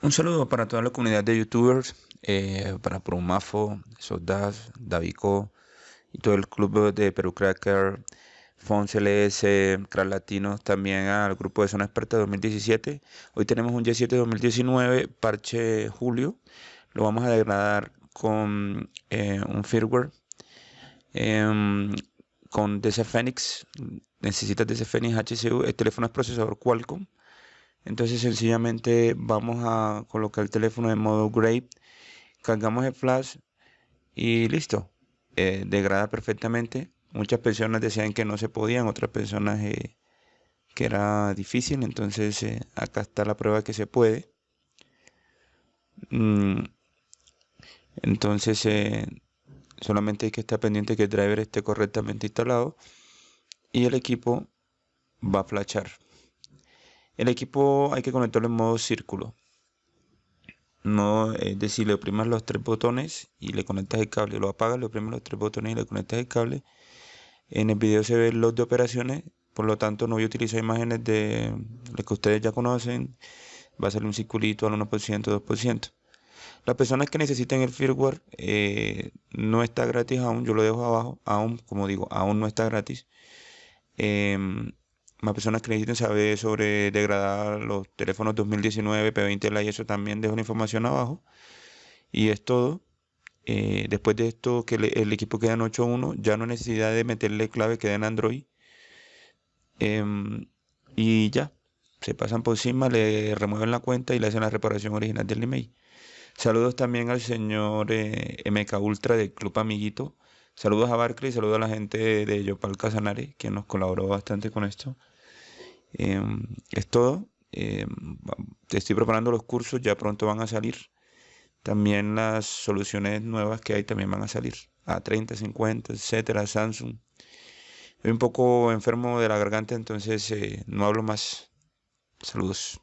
Un saludo para toda la comunidad de youtubers, para Prumafo, Sodas, Davico y todo el club de Perú Cracker, Fons LS, Crack Latinos, también al grupo de Zona Experta 2017. Hoy tenemos un Y7 2019, parche Julio. Lo vamos a degradar con un firmware em, con DC Phoenix. Necesitas DC Phoenix HCU. El teléfono es procesador Qualcomm. Entonces sencillamente vamos a colocar el teléfono en modo grave, cargamos el flash y listo. Degrada perfectamente. Muchas personas decían que no se podían, otras personas que era difícil. Entonces acá está la prueba que se puede. Mm, entonces solamente hay que estar pendiente que el driver esté correctamente instalado y el equipo va a flashar. El equipo hay que conectarlo en modo círculo. No, es decir, le oprimas los tres botones y le conectas el cable, lo apagas, le oprimes los tres botones y le conectas el cable. En el video se ven los de operaciones, por lo tanto no voy a utilizar imágenes de lo que ustedes ya conocen. Va a salir un circulito al 1%, 2%. Las personas que necesiten el firmware no está gratis aún, yo lo dejo abajo, aún, como digo, aún no está gratis. Más personas que necesiten saber sobre degradar los teléfonos 2019, P20 Lite, eso también dejo la información abajo. Y es todo. Después de esto, que el equipo queda en 8.1, ya no hay necesidad de meterle clave, queda en Android. Y ya, se pasan por encima, le remueven la cuenta y le hacen la reparación original del email. Saludos también al señor MK Ultra del Club Amiguito. Saludos a Barclay, saludos a la gente de Yopal Casanare, que nos colaboró bastante con esto. Es todo. Estoy preparando los cursos, ya pronto van a salir. También las soluciones nuevas que hay también van a salir. A30, 50, etcétera, Samsung. Estoy un poco enfermo de la garganta, entonces no hablo más. Saludos.